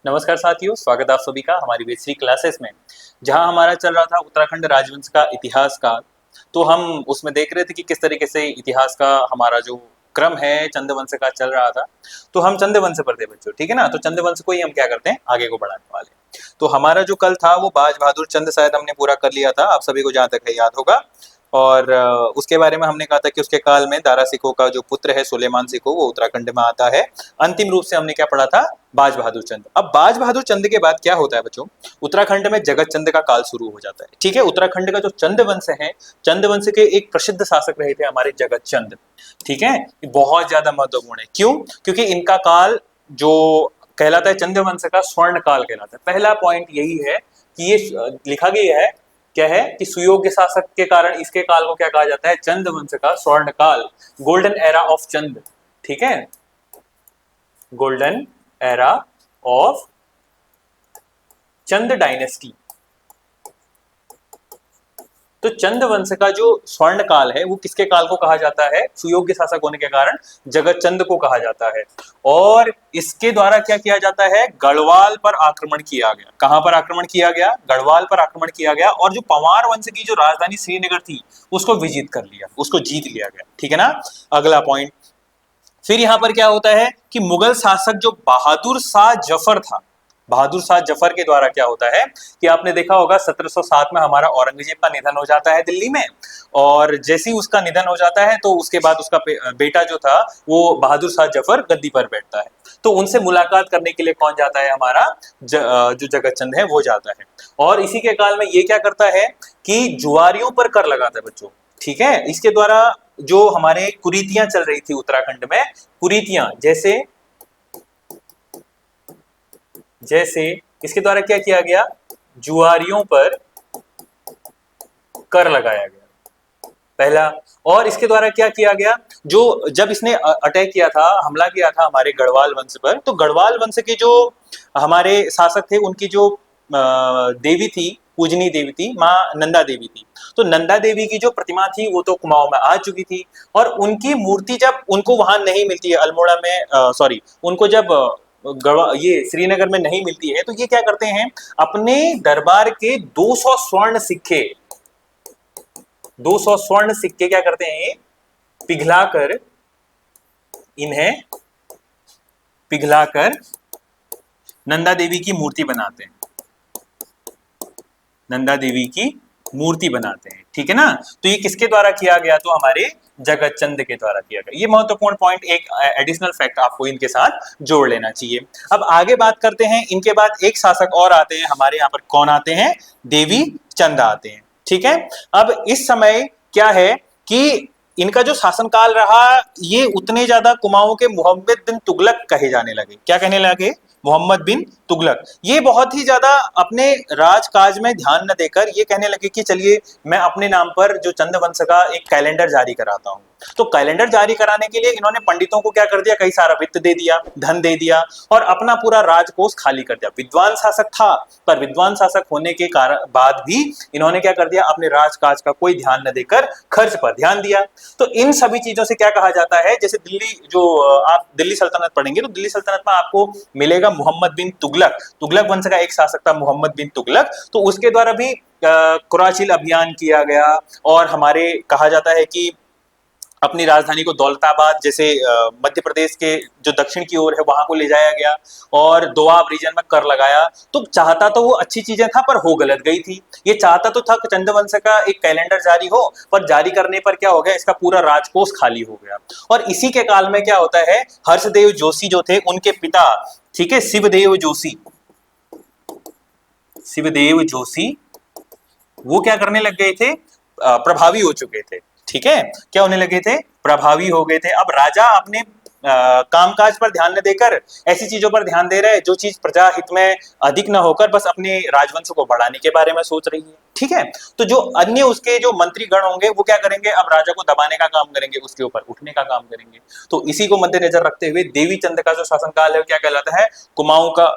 नमस्कार साथियों, स्वागत है आप सभी का हमारी बेसिक क्लासेस में। जहां हमारा चल रहा था उत्तराखंड राजवंश का इतिहास का, तो हम उसमें देख रहे थे कि किस तरीके से इतिहास का हमारा जो क्रम है चंद्रवंश का चल रहा था। तो हम चंद्रवंश पर थे बच्चों, ठीक है ना। तो चंद्रवंश को ही हम क्या करते हैं, आगे को बढ़ाने वाले। तो हमारा जो कल था वो बाज बहादुर चंद शायद हमने पूरा कर लिया था, आप सभी को जहां तक है याद होगा। और उसके बारे में हमने कहा था कि उसके काल में दारा सिखों का जो पुत्र है सुलेमान सिखो वो उत्तराखंड में आता है। अंतिम रूप से हमने क्या पढ़ा था, बाज बहादुर चंद। अब बाज बहादुर चंद के बाद क्या होता है बच्चों, उत्तराखंड में जगत चंद का काल शुरू हो जाता है। ठीक है, उत्तराखंड का जो चंद वंश है, चंद वंश के एक प्रसिद्ध शासक रहे थे हमारे जगत चंद। ठीक है, ये बहुत ज्यादा महत्वपूर्ण है। क्यों? क्योंकि इनका काल जो कहलाता है चंद वंश का स्वर्ण काल कहलाता है। पहला पॉइंट यही है कि ये लिखा गया है, क्या है कि सुयोग्य शासक के कारण इसके काल को क्या कहा जाता है, चंद वंश का स्वर्ण काल, गोल्डन एरा ऑफ चंद। ठीक है, golden era of Chand dynasty. तो चंद वंश का जो स्वर्ण काल है वो किसके काल को कहा जाता है, सुयोग्य शासक होने के कारण जगत चंद को कहा जाता है। और इसके द्वारा क्या किया जाता है, गढ़वाल पर आक्रमण किया गया। कहां पर आक्रमण किया गया, गढ़वाल पर आक्रमण किया गया। और जो पंवार वंश की जो राजधानी श्रीनगर थी उसको विजित कर लिया, उसको जीत लिया गया। ठीक है ना। अगला पॉइंट, फिर यहां पर क्या होता है कि मुगल शासक जो बहादुर शाह जफर था, बहादुर शाह जफर के द्वारा क्या होता है कि आपने देखा होगा 1707 में हमारा औरंगजेब का निधन हो जाता है दिल्ली में। और जैसे ही उसका निधन हो जाता है तो उसके बाद उसका बेटा जो था वो बहादुर शाह जफर गद्दी पर बैठता है। तो उनसे मुलाकात करने के लिए कौन जाता है, हमारा जो जगत चंद है वो जाता है। और इसी के काल में ये क्या करता है कि जुआरियों पर कर लगाता है बच्चों। ठीक है, इसके द्वारा जो हमारे कुरीतियां चल रही थी उत्तराखंड में, कुरीतियां जैसे जैसे इसके द्वारा क्या किया गया, जुआरियों पर कर लगाया गया पहला। और इसके द्वारा क्या किया गया, जो जब इसने अटैक किया था, हमला किया था हमारे गढ़वाल वंश पर, तो गढ़वाल वंश के जो हमारे शासक थे उनकी जो देवी थी, पूजनी देवी थी, माँ नंदा देवी थी। तो नंदा देवी की जो प्रतिमा थी वो तो कुमाऊं में आ चुकी थी। और उनकी मूर्ति जब उनको वहां नहीं मिलती है, अल्मोड़ा में सॉरी, उनको जब ये श्रीनगर में नहीं मिलती है, तो ये क्या करते हैं, अपने दरबार के 200 स्वर्ण सिक्के, 200 स्वर्ण सिक्के क्या करते हैं, पिघलाकर, इन्हें पिघलाकर नंदा देवी की मूर्ति बनाते हैं, नंदा देवी की मूर्ति बनाते हैं। ठीक है ना। तो ये किसके द्वारा किया गया, तो हमारे जगत चंद के द्वारा किया गया। ये महत्वपूर्ण पॉइंट, एक एडिशनल फैक्ट आपको इनके साथ जोड़ लेना चाहिए। अब आगे बात करते हैं, इनके बाद एक शासक और आते हैं हमारे यहाँ पर, कौन आते हैं, देवी चंद आते हैं। ठीक है, अब इस समय क्या है कि इनका जो शासनकाल रहा ये उतने ज्यादा कुमाऊं के मोहम्मद बिन तुगलक कहे जाने लगे। क्या कहने लगे, मोहम्मद बिन तुगलक। ये बहुत ही ज्यादा अपने राजकाज में ध्यान न देकर ये कहने लगे कि चलिए मैं अपने नाम पर जो चंद वंश का एक कैलेंडर जारी कराता हूं। तो कैलेंडर जारी कराने के लिए इन्होंने पंडितों को क्या कर दिया, कई सारा वित्त दे दिया, धन दे दिया, और अपना पूरा राजकोष खाली कर दिया। विद्वान शासक था, पर विद्वान शासक होने के कारण बाद भी इन्होंने क्या कर दिया, अपने राजकाज का कोई ध्यान न देकर खर्च पर ध्यान दिया। तो इन सभी चीजों से क्या कहा जाता है, जैसे दिल्ली जो आप दिल्ली सल्तनत पढ़ेंगे तो दिल्ली सल्तनत में आपको मिलेगा मोहम्मद बिन तुगलक, तुगलक वंश का एक शासक था मोहम्मद बिन तुगलक। तो उसके द्वारा भी कुराचिल अभियान किया गया। और हमारे कहा जाता है कि अपनी राजधानी को दौलताबाद जैसे मध्य प्रदेश के जो दक्षिण की ओर है वहां को ले जाया गया, और दोआब रीजन में कर लगाया। तो चाहता तो वो अच्छी चीजें था पर हो गलत गई थी। ये चाहता तो था कि चंद्रवंश का एक कैलेंडर जारी हो, पर जारी करने पर क्या हो गया, इसका पूरा राजकोष खाली हो गया। और इसी के काल में क्या होता है, हर्षदेव जोशी जो थे उनके पिता, ठीक है, शिवदेव जोशी, शिवदेव जोशी वो क्या करने लग गए थे, प्रभावी हो चुके थे। ठीक है, क्या होने लगे थे, प्रभावी हो गए थे। अब राजा अपने कामकाज पर ध्यान न देकर ऐसी चीजों पर ध्यान दे रहे हैं जो चीज प्रजा हित में अधिक न होकर बस अपने राजवंश को बढ़ाने के बारे में सोच रही है। ठीक है, तो जो अन्य उसके जो मंत्री गण होंगे वो क्या करेंगे, अब राजा को दबाने का काम करेंगे, उसके ऊपर उठने का काम करेंगे। तो इसी को मद्देनजर रखते हुए देवी चंद का जो शासनकाल है क्या कहलाता है, कुमाऊं का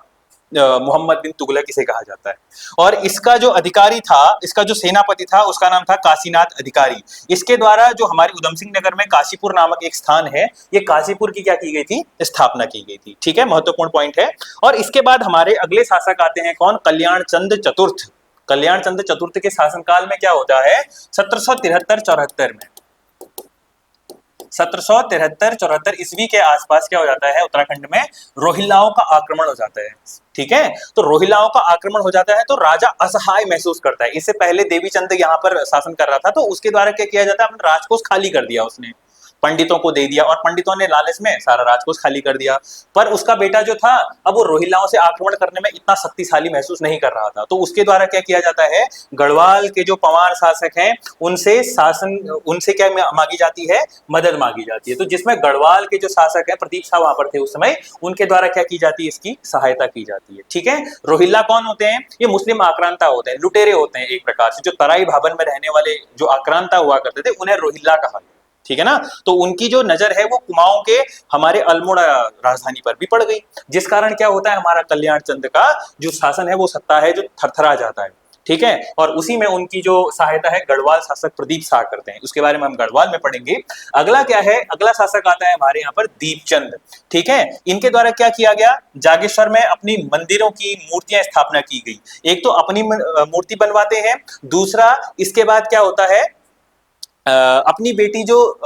मोहम्मद बिन तुगलक इसे कहा जाता है। और इसका जो अधिकारी था, इसका जो सेनापति था, उसका नाम था काशीनाथ अधिकारी। इसके द्वारा जो हमारे उधम सिंह नगर में काशीपुर नामक एक स्थान है, ये काशीपुर की क्या की गई थी, स्थापना की गई थी। ठीक है, महत्वपूर्ण पॉइंट है। और इसके बाद हमारे अगले शासक आते हैं कौन, कल्याण चंद चतुर्थ। कल्याण चंद चतुर्थ के शासनकाल में क्या होता है, 1773-74 में, 1773-74 ईस्वी के आसपास क्या हो जाता है, उत्तराखंड में रोहिल्लाओं का आक्रमण हो जाता है। ठीक है, तो रोहिल्लाओं का आक्रमण हो जाता है तो राजा असहाय महसूस करता है। इससे पहले देवीचंद यहाँ पर शासन कर रहा था, तो उसके द्वारा क्या किया जाता है, अपना राजकोष खाली कर दिया उसने, पंडितों को दे दिया, और पंडितों ने लालच में सारा राजकोष खाली कर दिया। पर उसका बेटा जो था, अब वो रोहिल्लाओं से आक्रमण करने में इतना शक्तिशाली महसूस नहीं कर रहा था, तो उसके द्वारा क्या किया जाता है, गढ़वाल के जो पंवार शासक हैं उनसे क्या मांगी जाती है, मदद मांगी जाती है। तो जिसमें गढ़वाल के जो शासक हैं, प्रदीप शाह वहां पर थे उस समय, उनके द्वारा क्या की जाती है, इसकी सहायता की जाती है। ठीक है, रोहिल्ला कौन होते हैं, ये मुस्लिम आक्रांता होते हैं, लुटेरे होते हैं एक प्रकार से, जो तराई भावन में रहने वाले जो आक्रांता हुआ करते थे उन्हें रोहिल्ला कहा गया। ठीक है ना, तो उनकी जो नजर है वो कुमाऊं के हमारे अल्मोड़ा राजधानी पर भी पड़ गई, जिस कारण क्या होता है, हमारा कल्याण चंद का जो शासन है, वो सत्ता है जो थरथरा जाता है। ठीक है, और उसी में उनकी जो सहायता है गढ़वाल शासक प्रदीप शाह करते हैं, उसके बारे में हम गढ़वाल में पढ़ेंगे। अगला क्या है, अगला शासक आता है हमारे यहाँ पर दीपचंद। ठीक है, इनके द्वारा क्या किया गया, जागेश्वर में अपनी मंदिरों की मूर्तियां स्थापना की गई। एक तो अपनी मूर्ति बनवाते हैं, दूसरा इसके बाद क्या होता है, अपनी बेटी जो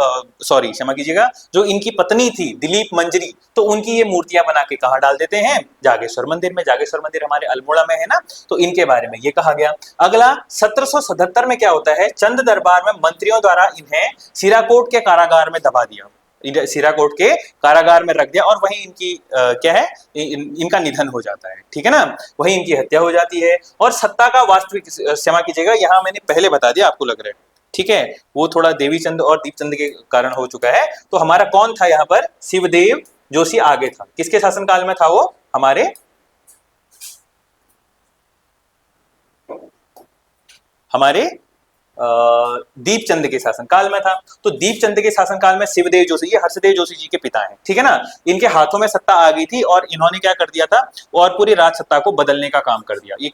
सॉरी क्षमा कीजिएगा, जो इनकी पत्नी थी दिलीप मंजरी, तो उनकी ये मूर्तियां बना के कहाँ डाल देते हैं, जागेश्वर मंदिर में। जागेश्वर मंदिर हमारे अल्मोड़ा में है ना, तो इनके बारे में ये कहा गया। अगला 1777 में क्या होता है, चंद दरबार में मंत्रियों द्वारा इन्हें सिराकोट के कारागार में दबा दिया, सिराकोट के कारागार में रख दिया, और वहीं इनकी क्या है, इनका निधन हो जाता है। ठीक है ना, वहीं इनकी हत्या हो जाती है। और सत्ता का वास्तविक, क्षमा कीजिएगा, यहाँ मैंने पहले बता दिया, आपको लग रहा है, ठीक है, वो थोड़ा देवीचंद और दीपचंद के कारण हो चुका है। तो हमारा कौन था यहाँ पर, शिवदेव जोशी आगे था। किसके शासनकाल में था वो, हमारे दीपचंद के शासनकाल में था। तो दीपचंद के शासनकाल में शिवदेव जोशी, ये हर्षदेव जोशी जी के पिता हैं, ठीक है ना, इनके हाथों में सत्ता आ गई थी, और इन्होंने क्या कर दिया था, और पूरी राज सत्ता को बदलने का काम कर दिया। एक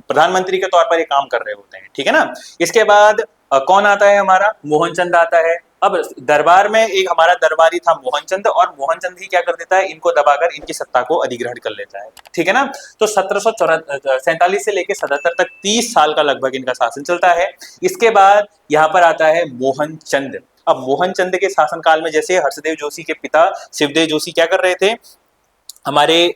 प्रधानमंत्री के तौर पर ये काम कर रहे होते हैं। ठीक है ना, इसके बाद कौन आता है, हमारा मोहनचंद आता है। अब दरबार में एक हमारा दरबारी था मोहनचंद, और मोहनचंद ही क्या कर देता है, इनको दबाकर इनकी सत्ता को अधिग्रहण कर लेता है। ठीक है ना, तो 1747 से लेकर 77 तक 30 साल का लगभग इनका शासन चलता है। इसके बाद यहाँ पर आता है मोहनचंद। अब मोहनचंद के शासनकाल में जैसे हर्षदेव जोशी के पिता शिवदेव जोशी क्या कर रहे थे, हमारे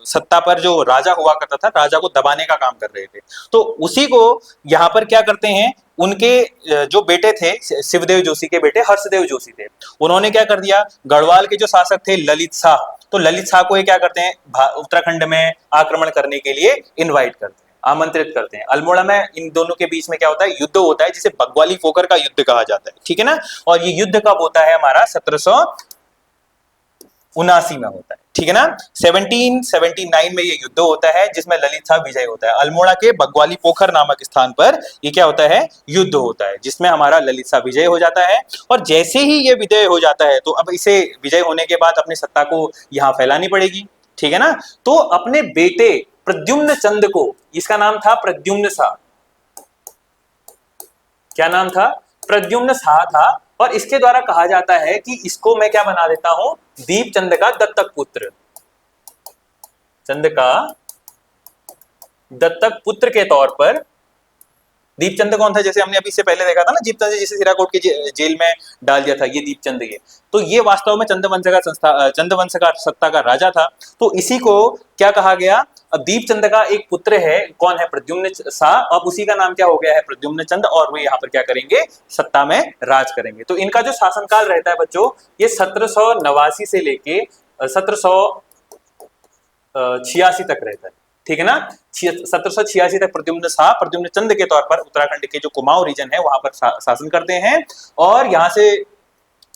सत्ता पर जो राजा हुआ करता था, राजा को दबाने का काम कर रहे थे। तो उसी को यहाँ पर क्या करते हैं, उनके जो बेटे थे, शिवदेव जोशी के बेटे हर्षदेव जोशी थे, उन्होंने क्या कर दिया, गढ़वाल के जो शासक थे ललित शाह, तो ललित शाह को ये क्या करते हैं, उत्तराखंड में आक्रमण करने के लिए इनवाइट करते हैं, आमंत्रित करते हैं। अल्मोड़ा में इन दोनों के बीच में क्या होता है, युद्ध होता है, जिसे बग्वाली पोखर का युद्ध कहा जाता है। ठीक है ना, और ये युद्ध कब होता है, हमारा 1779 में होता है। ठीक है ना, 1779 में ये युद्ध होता है, जिसमें ललित शाह विजय होता है। अल्मोड़ा के बग्वाली पोखर नामक स्थान पर ये क्या होता है, युद्ध होता है, जिसमें हमारा ललित शाह विजय हो जाता है। और जैसे ही ये विजय हो जाता है, तो अब इसे विजय होने के बाद अपनी सत्ता को यहाँ फैलानी पड़ेगी। ठीक है ना, तो अपने बेटे प्रद्युम्न चंद को, इसका नाम था प्रद्युम्न शाह, क्या नाम था, प्रद्युम्न शाह था, और इसके द्वारा कहा जाता है कि इसको मैं क्या बना देता हूं, दीपचंद का दत्तक पुत्र, चंद का दत्तक पुत्र के तौर पर। दीपचंद कौन था, जैसे हमने अभी से पहले देखा था ना, दीपचंद जिसे सिराकोट के जेल में डाल दिया था, ये दीपचंद, ये तो ये वास्तव में चंद्रवंश का सत्ता का राजा था। तो इसी को क्या कहा गया, अब दीपचंद का एक पुत्र है, कौन है, प्रद्युम्न शाह, अब उसी का नाम क्या हो गया है, प्रद्युम्न चंद, और वे यहाँ पर क्या करेंगे, सत्ता में राज करेंगे। तो इनका जो शासनकाल रहता है बच्चों, ये 1789 से लेके 1786 तक रहता है। ठीक है ना, 1786 तक प्रद्युम्न शाह प्रद्युम्न चंद के तौर पर उत्तराखंड के जो कुमाऊं रीजन है वहां पर शासन करते हैं। और यहाँ से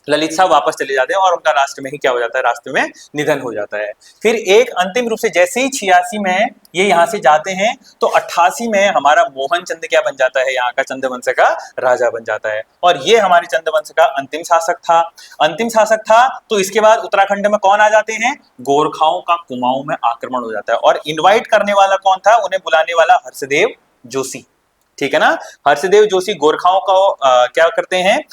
ललित साहब वापस चले जाते हैं और उनका रास्ते में ही क्या हो जाता है, रास्ते में निधन हो जाता है। फिर एक अंतिम रूप से जैसे ही 86 में ये यहाँ से जाते हैं तो 88 में हमारा मोहन चंद क्या बन जाता है, यहाँ का चंद्रवंश का राजा बन जाता है। और ये हमारे चंद्रवंश का अंतिम शासक था। अंतिम शासक था तो इसके बाद उत्तराखंड में कौन आ जाते हैं, गोरखाओं का कुमाऊं में आक्रमण हो जाता है। और इन्वाइट करने वाला कौन था, उन्हें बुलाने वाला हर्षदेव जोशी, ठीक है ना। हर्षदेव जोशी गोरखाओं का क्या करते हैं,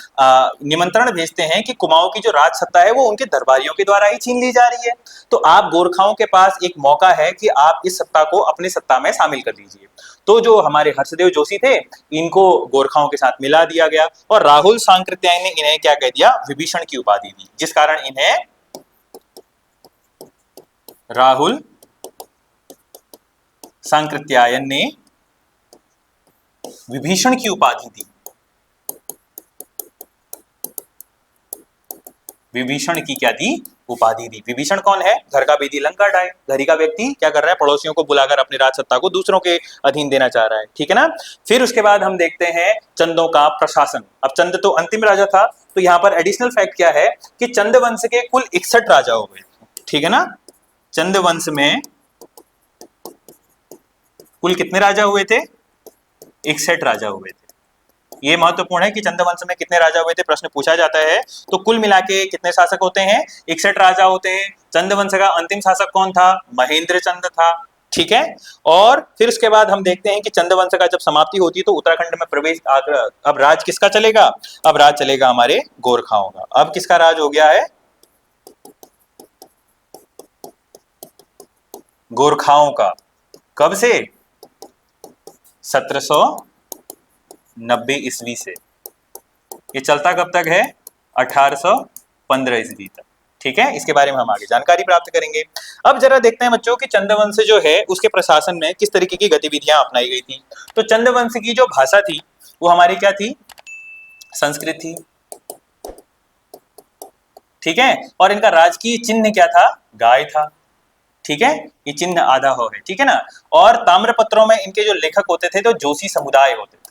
निमंत्रण भेजते हैं कि कुमाऊं की जो राज सत्ता है वो उनके दरबारियों के द्वारा ही छीन ली जा रही है, तो आप गोरखाओं के पास एक मौका है कि आप इस सत्ता को अपनी सत्ता में शामिल कर लीजिए। तो जो हमारे हर्षदेव जोशी थे इनको गोरखाओं के साथ मिला दिया गया और राहुल सांकृत्यायन ने इन्हें क्या कह दिया, विभीषण की उपाधि दी, जिस कारण इन्हें राहुल सांकृत्यायन ने विभीषण की उपाधि दी। विभीषण की क्या दी, उपाधि दी। विभीषण कौन है, घर का बेदी लंका ढाए, घरी का व्यक्ति क्या कर रहा है, पड़ोसियों को बुलाकर अपनी राज सत्ता को दूसरों के अधीन देना चाह रहा है, ठीक है ना। फिर उसके बाद हम देखते हैं चंदों का प्रशासन। अब चंद तो अंतिम राजा था, तो यहाँ पर एडिशनल फैक्ट क्या है कि चंद वंश के कुल 61 राजा हो गए, ठीक है ना। चंद वंश में कुल कितने राजा हुए थे, 61 राजा हुए थे। ये महत्वपूर्ण है कि चंद्रवंश में कितने राजा हुए थे, प्रश्न पूछा जाता है। तो कुल मिला के कितने शासक होते हैं, 61 राजा होते हैं। चंद्रवंश का अंतिम शासक कौन था, महेंद्र चंद था, ठीक है। और फिर उसके बाद हम देखते हैं कि चंद्रवंश का जब समाप्ति होती है तो उत्तराखंड में प्रवेश, अब राज किसका चलेगा, अब राज चलेगा हमारे गोरखाओं का। अब किसका राज हो गया है, गोरखाओं का। कब से, 1790 ईस्वी से। ये चलता कब तक है, 1815 ईस्वी तक, ठीक है। इसके बारे में हम आगे जानकारी प्राप्त करेंगे। अब जरा देखते हैं बच्चों कि चंद्रवंश जो है उसके प्रशासन में किस तरीके की गतिविधियां अपनाई गई थी। तो चंद्रवंश की जो भाषा थी वो हमारी क्या थी, संस्कृत थी, ठीक है। और इनका राजकीय चिन्ह क्या था, गाय था, ठीक है। ये चिन्ह आधा हो है, ठीक है ना। और ताम्रपत्रों में इनके जो लेखक होते थे तो जोशी समुदाय होते थे।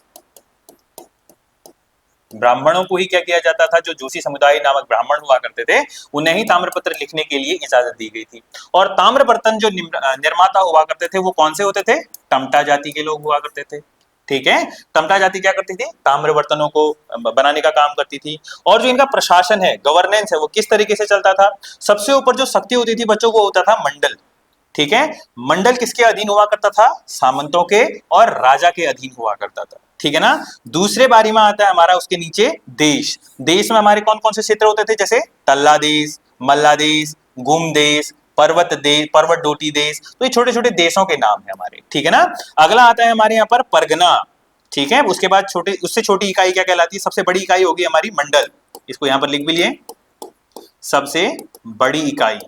ब्राह्मणों को ही क्या किया जाता था, जो जोशी समुदाय नामक ब्राह्मण हुआ करते थे उन्हें ही ताम्रपत्र लिखने के लिए इजाजत दी गई थी। और ताम्रबर्तन जो निर्माता हुआ करते थे वो कौन से होते थे, टमटा जाति के लोग हुआ करते थे, ठीक है। टमटा जाति क्या करती थी, ताम्र बर्तनों को बनाने का काम करती थी। और जो इनका प्रशासन है, गवर्नेंस है, वो किस तरीके से चलता था, सबसे ऊपर जो शक्ति होती थी बच्चों वो होता था मंडल, ठीक है। मंडल किसके अधीन हुआ करता था, सामंतों के और राजा के अधीन हुआ करता था, ठीक है ना। दूसरे बारी में आता है हमारा उसके नीचे देश। देश में हमारे कौन कौन से क्षेत्र होते थे, जैसे तल्ला देश, मल्ला देश, गुम देश, पर्वत देश, पर्वत डोटी देश। तो ये छोटे छोटे देशों के नाम है हमारे, ठीक है ना। अगला आता है हमारे यहाँ पर परगना, ठीक है। उसके बाद छोटे, उससे छोटी इकाई क्या कहलाती है, सबसे बड़ी इकाई होगी हमारी मंडल। इसको यहाँ पर लिख भी लिए, सबसे बड़ी इकाई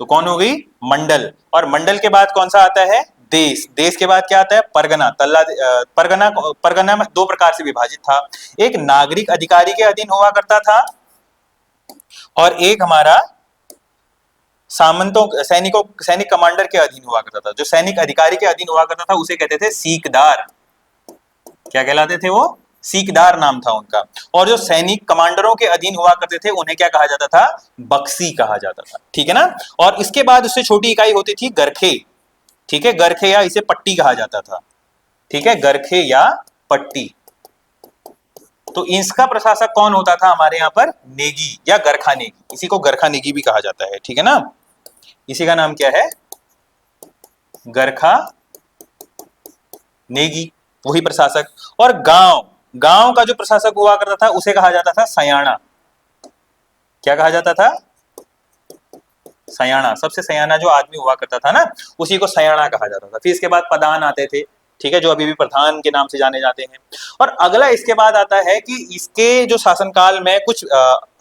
तो कौन हो गई, मंडल। और मंडल के बाद कौन सा आता है, देश। देश के बाद क्या आता है, परगना। परगना में दो प्रकार से विभाजित था, एक नागरिक अधिकारी के अधीन हुआ करता था और एक हमारा सामंतों, सैनिक कमांडर के अधीन हुआ करता था। जो सैनिक अधिकारी के अधीन हुआ करता था उसे कहते थे सीकदार। क्या कहलाते थे वो, सीकदार नाम था उनका। और जो सैनिक कमांडरों के अधीन हुआ करते थे उन्हें क्या कहा जाता था, बक्सी कहा जाता था, ठीक है ना। और इसके बाद उससे छोटी इकाई होती थी गरखे, ठीक है। गरखे या इसे पट्टी कहा जाता था, ठीक है, गरखे या पट्टी। तो इसका प्रशासक कौन होता था हमारे यहाँ पर, नेगी या गरखा नेगी। इसी को गरखा नेगी भी कहा जाता है, ठीक है ना। इसी का नाम क्या है, गरखा नेगी, वही प्रशासक। और गांव का जो प्रशासक हुआ करता था उसे कहा जाता था सयाना। क्या कहा जाता था, सयाना। सबसे सयाना जो आदमी हुआ करता था ना उसी को सयाना कहा जाता था। फिर इसके बाद प्रधान आते थे, ठीक है, जो अभी भी प्रधान के नाम से जाने जाते हैं। और अगला इसके बाद आता है कि इसके जो शासनकाल में कुछ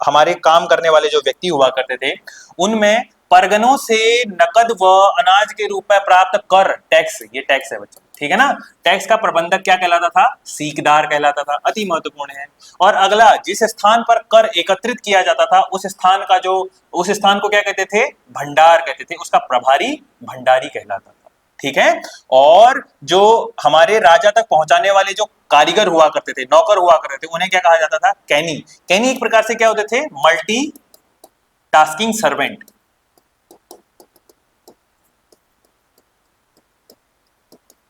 हमारे काम करने वाले जो व्यक्ति हुआ करते थे उनमें परगनों से नकद व अनाज के रूप में प्राप्त कर, टैक्स, ये टैक्स है बच्चों, ठीक है ना। टैक्स का प्रबंधक क्या कहलाता था, सीकदार कहलाता था, अति महत्वपूर्ण है। और अगला, जिस स्थान पर कर एकत्रित किया जाता था उस स्थान को क्या कहते थे, भंडार कहते थे, उसका प्रभारी भंडारी कहलाता था, ठीक है। और जो हमारे राजा तक पहुंचाने वाले जो कारीगर हुआ करते थे, नौकर हुआ करते थे, उन्हें क्या कहा जाता था? कैनी। कैनी एक प्रकार से क्या होते थे? Multi tasking servant.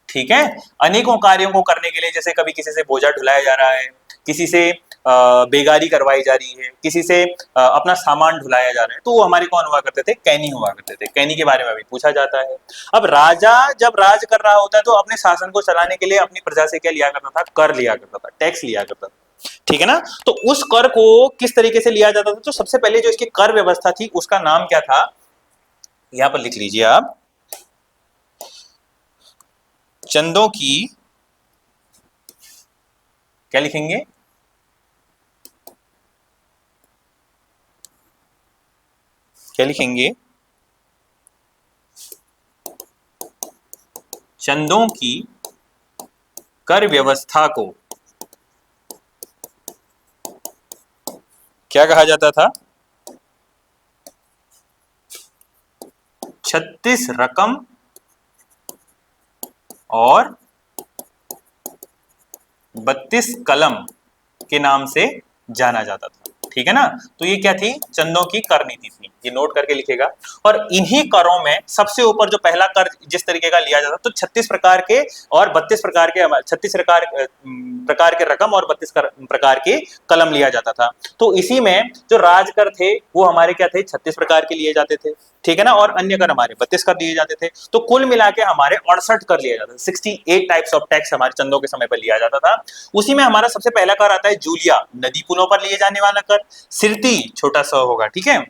ठीक है, अनेकों कार्यों को करने के लिए, जैसे कभी किसी से बोझा ढुलाया जा रहा है, किसी से बेगारी करवाई जा रही है, किसी से अपना सामान ढुलाया जा रहा है, तो वो हमारे कौन हुआ करते थे? कैनी हुआ करते थे। कैनी के बारे में भी पूछा जाता है। अब राजा जब राज कर रहा होता है तो अपने शासन को चलाने के लिए अपनी प्रजा से क्या लिया करता था? कर लिया करता था, टैक्स लिया करता था। ठीक है ना? तो उस कर को किस तरीके से लिया जाता था? तो सबसे पहले जो इसकी कर व्यवस्था थी उसका नाम क्या था? यहां पर लिख लीजिए आप, चंदों की, क्या लिखेंगे? क्या लिखेंगे? चंदों की कर व्यवस्था को क्या कहा जाता था? 36 रकम और 32 कलम के नाम से जाना जाता था। ठीक है ना? तो ये क्या थी? चंदों की कर नीति थी। ये नोट करके लिखेगा। और इन्हीं करों में सबसे ऊपर जो पहला कर जिस तरीके का लिया जाता, तो 36 प्रकार के और 32 प्रकार के, 36 प्रकार के रकम और 32 प्रकार के कलम लिया जाता था। तो इसी में जो राजकर थे वो हमारे क्या थे? 36 प्रकार के लिए जाते थे। ठीक है ना? और अन्य कर हमारे 32 कर दिए जाते थे। तो कुल मिला के हमारे 68 कर लिया जाता था। 68 टाइप्स ऑफ टैक्स हमारे चंदों के समय पर लिया जाता था। उसी में हमारा सबसे पहला कर आता है जूलिया, नदी पुलों पर लिए जाने वाला कर। सिरती, छोटा सा होगा। ठीक है?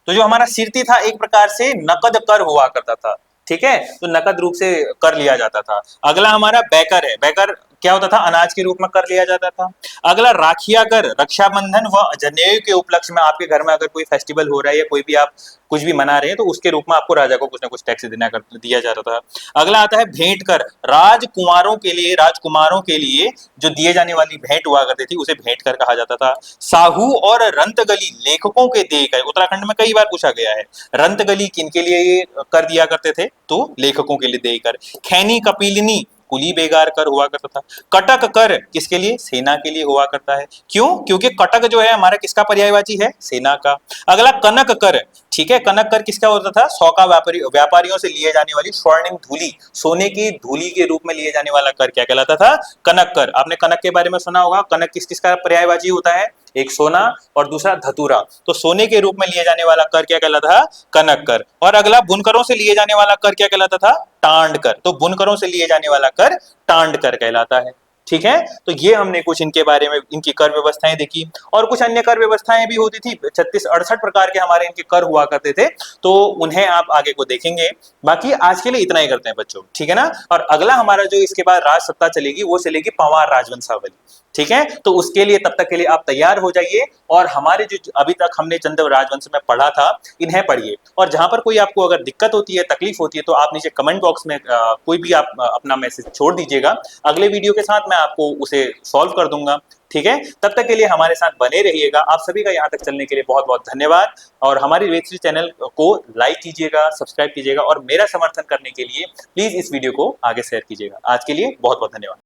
तो जो हमारा सिरती था एक प्रकार से नकद कर हुआ करता था। ठीक है? तो नकद रूप से कर लिया जाता था। अगला हमारा बैकर है। बैकर क्या होता था? अनाज के रूप में कर लिया जाता था। अगला राखिया कर, रक्षाबंधन व जनेऊ के उपलक्ष्य में आपके घर में अगर कोई फेस्टिवल हो रहा है या कोई भी आप कुछ भी मना रहे हैं तो उसके रूप में आपको राजा को कुछ ना कुछ टैक्स दिया जाता था। अगला आता है भेंट कर, राजकुमारों के लिए, राजकुमारों के लिए जो दिए जाने वाली भेंट हुआ करती थी उसे भेंट कर कहा जाता था। साहू और रंतगली, लेखकों के देय कर, उत्तराखंड में कई बार पूछा गया है। रंतगली किनके लिए ये कर दिया करते थे? तो लेखकों के लिए देय कर। खैनी कपिलनी, कुली बेगार कर हुआ करता था। कटक कर किसके लिए? सेना के लिए हुआ करता है। क्यों? क्योंकि कटक जो है हमारा किसका पर्यायवाची है? सेना का। अगला कनक कर। ठीक है, कनक कर किसका होता था? सौका व्यापारियों से लिए जाने वाली स्वर्णिम धूली, सोने की धूली के रूप में लिए जाने वाला कर क्या कहलाता था? कनक कर। आपने कनक के बारे में सुना होगा। कनक किस किसका पर्यायवाची होता है? एक सोना और दूसरा धतूरा। तो सोने के रूप में लिए जाने वाला कर क्या कहलाता था? कनक कर। और अगला बुनकरों से लिए जाने वाला कर क्या कहलाता था? टांड कर। तो बुनकरों से लिए जाने वाला कर टांड कर कहलाता है। ठीक है? तो ये हमने कुछ इनके बारे में, इनकी कर व्यवस्थाएं देखी। और कुछ अन्य कर व्यवस्थाएं भी होती थी। 36-68 प्रकार के हमारे इनके कर हुआ करते थे। तो उन्हें आप आगे को देखेंगे। बाकी आज के लिए इतना ही करते हैं बच्चों। ठीक है ना? और अगला हमारा जो इसके बाद राज सत्ता चलेगी वो चलेगी पंवार राजवंशावली। ठीक है? तो उसके लिए तब तक के लिए आप तैयार हो जाइए। और हमारे जो अभी तक हमने चंद राजवंश में पढ़ा था इन्हें पढ़िए। और जहां पर कोई आपको अगर दिक्कत होती है, तकलीफ होती है, तो आप नीचे कमेंट बॉक्स में कोई भी आप अपना मैसेज छोड़ दीजिएगा। अगले वीडियो के साथ मैं आपको उसे सॉल्व कर दूंगा। ठीक है? तब तक के लिए हमारे साथ बने रहिएगा। आप सभी का यहाँ तक चलने के लिए बहुत बहुत धन्यवाद। और हमारी वेद चैनल को लाइक कीजिएगा, सब्सक्राइब कीजिएगा और मेरा समर्थन करने के लिए प्लीज इस वीडियो को आगे शेयर कीजिएगा। आज के लिए बहुत बहुत धन्यवाद।